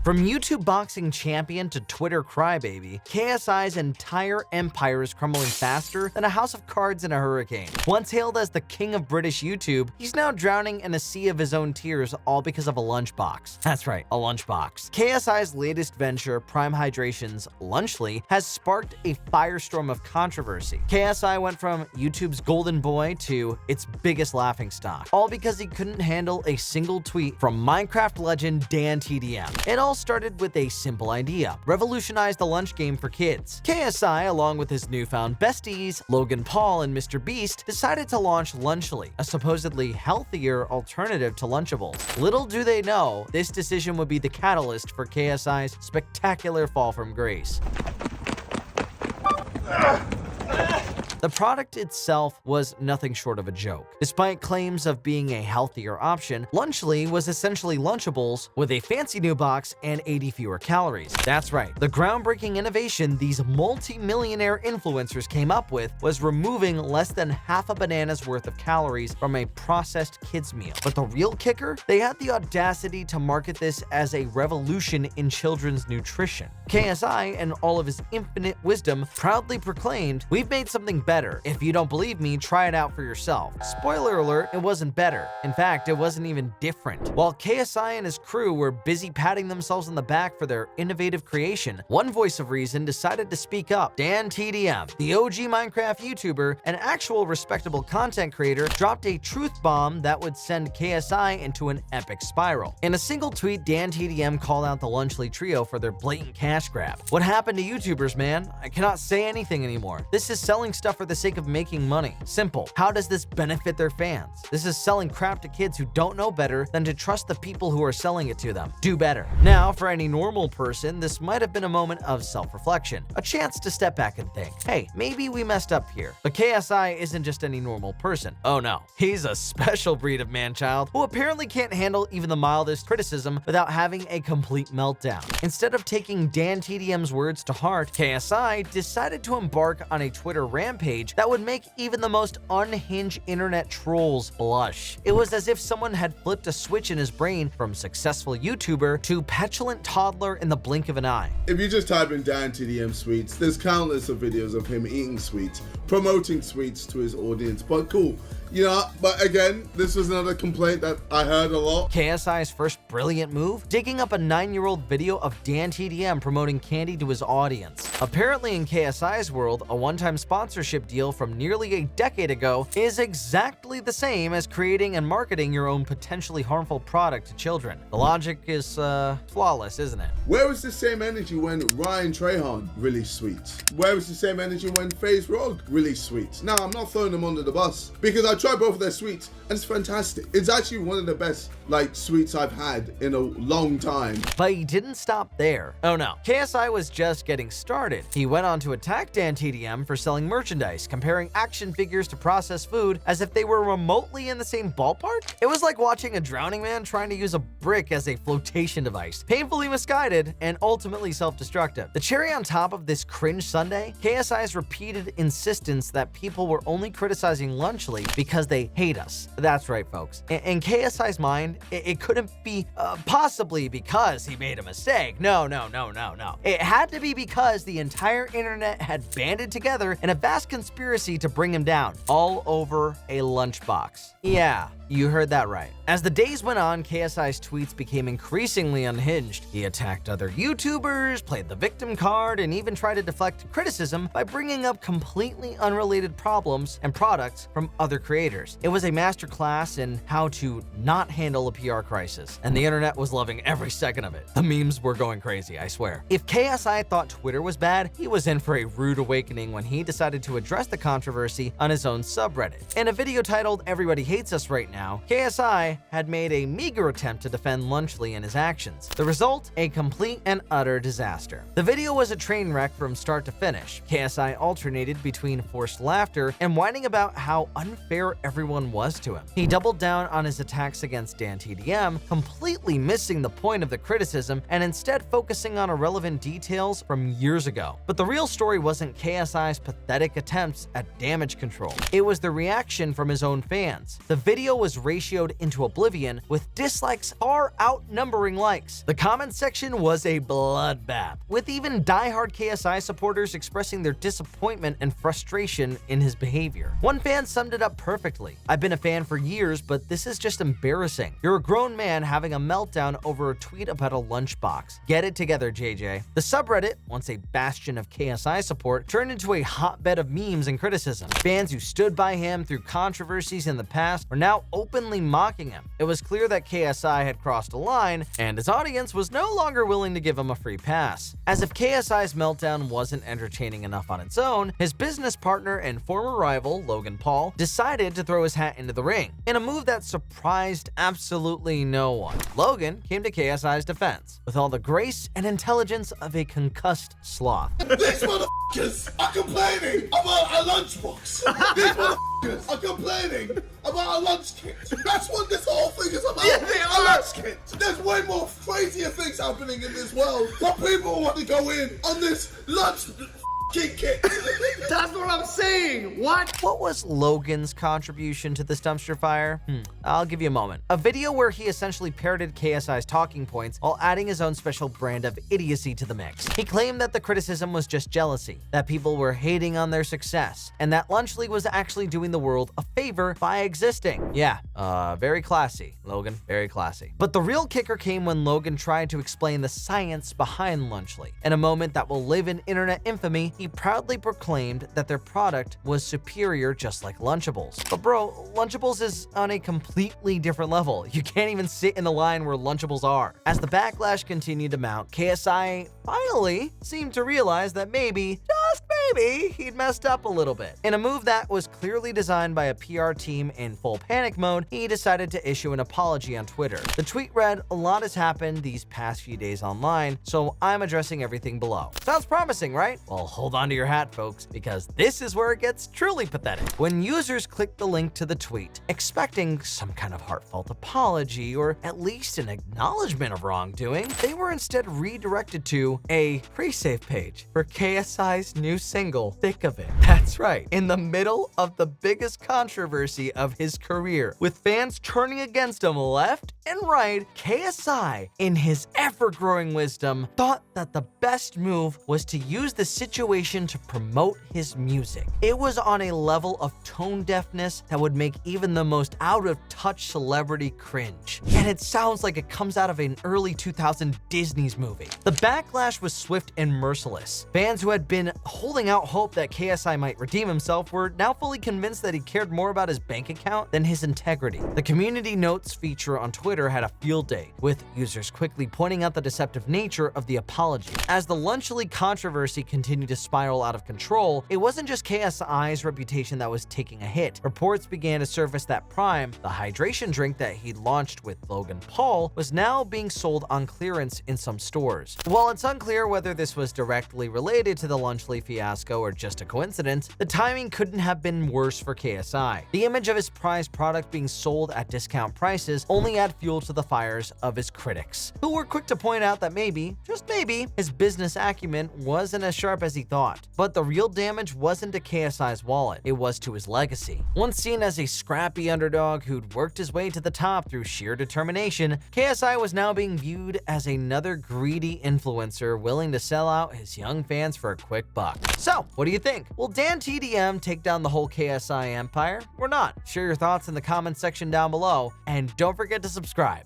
From YouTube boxing champion to Twitter crybaby, KSI's entire empire is crumbling faster than a house of cards in a hurricane. Once hailed as the king of British YouTube, he's now drowning in a sea of his own tears, all because of a lunchbox. That's right, a lunchbox. KSI's latest venture, Prime Hydration's Lunchly, has sparked a firestorm of controversy. KSI went from YouTube's golden boy to its biggest laughingstock, all because he couldn't handle a single tweet from Minecraft legend DanTDM. It all started with a simple idea: revolutionize the lunch game for kids. KSI, along with his newfound besties, Logan Paul and Mr. Beast, decided to launch Lunchly, a supposedly healthier alternative to Lunchables. Little do they know, this decision would be the catalyst for KSI's spectacular fall from grace. The product itself was nothing short of a joke. Despite claims of being a healthier option, Lunchly was essentially Lunchables with a fancy new box and 80 fewer calories. That's right, the groundbreaking innovation these multi-millionaire influencers came up with was removing less than half a banana's worth of calories from a processed kids meal. But the real kicker? They had the audacity to market this as a revolution in children's nutrition. KSI, in all of his infinite wisdom, proudly proclaimed, "We've made something better. If you don't believe me, try it out for yourself." Spoiler alert, it wasn't better. In fact, it wasn't even different. While KSI and his crew were busy patting themselves on the back for their innovative creation, one voice of reason decided to speak up. DanTDM, the OG Minecraft YouTuber, an actual respectable content creator, dropped a truth bomb that would send KSI into an epic spiral. In a single tweet, DanTDM called out the Lunchly trio for their blatant cash grab. "What happened to YouTubers, man? I cannot say anything anymore. This is selling stuff for the sake of making money. Simple. How does this benefit their fans? This is selling crap to kids who don't know better than to trust the people who are selling it to them. Do better." Now, for any normal person, this might have been a moment of self-reflection, a chance to step back and think, hey, maybe we messed up here. But KSI isn't just any normal person. Oh no, he's a special breed of man-child who apparently can't handle even the mildest criticism without having a complete meltdown. Instead of taking DanTDM's words to heart, KSI decided to embark on a Twitter rampage that would make even the most unhinged internet trolls blush. It was as if someone had flipped a switch in his brain from successful YouTuber to petulant toddler in the blink of an eye. If you just type in DanTDM sweets, there's countless of videos of him eating sweets, promoting sweets to his audience, but cool. You know, but again, this was another complaint that I heard a lot. KSI's first brilliant move? Digging up a 9-year-old video of DanTDM promoting candy to his audience. Apparently in KSI's world, a one-time sponsorship deal from nearly a decade ago is exactly the same as creating and marketing your own potentially harmful product to children. The logic is, flawless, isn't it? Where was the same energy when Ryan Trahan released sweets? Where was the same energy when FaZe Rog released sweets? Now, I'm not throwing them under the bus because I tried both of their sweets and it's fantastic. It's actually one of the best sweets I've had in a long time. But he didn't stop there. Oh no, KSI was just getting started. He went on to attack DanTDM for selling merchandise, comparing action figures to processed food as if they were remotely in the same ballpark. It was like watching a drowning man trying to use a brick as a flotation device. Painfully misguided and ultimately self-destructive. The cherry on top of this cringe sundae, KSI's repeated insistence that people were only criticizing Lunchly because they hate us. That's right, folks. In KSI's mind, it couldn't be possibly because he made a mistake. No. It had to be because the entire internet had banded together in a vast conspiracy to bring him down, all over a lunchbox. Yeah, you heard that right. As the days went on, KSI's tweets became increasingly unhinged. He attacked other YouTubers, played the victim card, and even tried to deflect criticism by bringing up completely unrelated problems and products from other creators. It was a masterclass in how to not handle a PR crisis, and the internet was loving every second of it. The memes were going crazy, I swear. If KSI thought Twitter was bad, he was in for a rude awakening when he decided to address the controversy on his own subreddit. In a video titled "Everybody Hates Us Right Now," KSI had made a meager attempt to defend Lunchly and his actions. The result? A complete and utter disaster. The video was a train wreck from start to finish. KSI alternated between forced laughter and whining about how unfair everyone was to him. He doubled down on his attacks against DanTDM, completely missing the point of the criticism and instead focusing on irrelevant details from years ago. But the real story wasn't KSI's pathetic attempts at damage control. It was the reaction from his own fans. The video was ratioed into oblivion, with dislikes far outnumbering likes. The comment section was a bloodbath, with even diehard KSI supporters expressing their disappointment and frustration in his behavior. One fan summed it up perfectly. "I've been a fan for years, but this is just embarrassing. You're a grown man having a meltdown over a tweet about a lunchbox. Get it together, JJ." The subreddit, once a bastion of KSI support, turned into a hotbed of memes and criticism. Fans who stood by him through controversies in the past were now openly mocking him. It was clear that KSI had crossed a line, and his audience was no longer willing to give him a free pass. As if KSI's meltdown wasn't entertaining enough on its own, his business partner and former rival, Logan Paul, decided to throw his hat into the ring, in a move that surprised absolutely no one. Logan came to KSI's defense, with all the grace and intelligence of a concussed sloth. These motherfuckers are complaining about a lunchbox. These motherfuckers are complaining about a lunch kit. That's what this whole thing is about. Yeah, they a are. lunch kit. There's way more crazier things happening in this world, but people want to go in on this lunch kit. That's what I'm saying. What? What was Logan's contribution to this dumpster fire? I'll give you a moment. A video where he essentially parroted KSI's talking points while adding his own special brand of idiocy to the mix. He claimed that the criticism was just jealousy, that people were hating on their success, and that Lunchly was actually doing the world a favor by existing. Yeah, very classy, Logan, very classy. But the real kicker came when Logan tried to explain the science behind Lunchly. In a moment that will live in internet infamy, he proudly proclaimed that their product was superior, just like Lunchables. But bro, Lunchables is on a completely different level. You can't even sit in the line where Lunchables are. As the backlash continued to mount, KSI finally seemed to realize that maybe, just maybe, he'd messed up a little bit. In a move that was clearly designed by a PR team in full panic mode, he decided to issue an apology on Twitter. The tweet read, "A lot has happened these past few days online, so I'm addressing everything below." Sounds promising, right? Well, hold on to your hat, folks, because this is where it gets truly pathetic. When users clicked the link to the tweet, expecting some kind of heartfelt apology or at least an acknowledgement of wrongdoing, they were instead redirected to a pre-save page for KSI's new single, Thick of It. That's right, in the middle of the biggest controversy of his career, with fans turning against him left and right, KSI, in his ever-growing wisdom, thought that the best move was to use the situation to promote his music. It was on a level of tone deafness that would make even the most out-of-touch celebrity cringe. And it sounds like it comes out of an early 2000 Disney's movie. The backlash was swift and merciless. Fans who had been holding out hope that KSI might redeem himself were now fully convinced that he cared more about his bank account than his integrity. The community notes feature on Twitter had a field day, with users quickly pointing out the deceptive nature of the apology. As the Lunchly controversy continued to spiral out of control, it wasn't just KSI's reputation that was taking a hit. Reports began to surface that Prime, the hydration drink that he launched with Logan Paul, was now being sold on clearance in some stores. While it's unclear whether this was directly related to the Lunchly fiasco or just a coincidence, the timing couldn't have been worse for KSI. The image of his prized product being sold at discount prices only add fuel to the fires of his critics, who were quick to point out that maybe, just maybe, his business acumen wasn't as sharp as he thought. But the real damage wasn't to KSI's wallet, it was to his legacy. Once seen as a scrappy underdog who'd worked his way to the top through sheer determination, KSI was now being viewed as another greedy influencer willing to sell out his young fans for a quick buck. So, what do you think? Will DanTDM take down the whole KSI empire or not? Share your thoughts in the comments section down below, and don't forget to subscribe.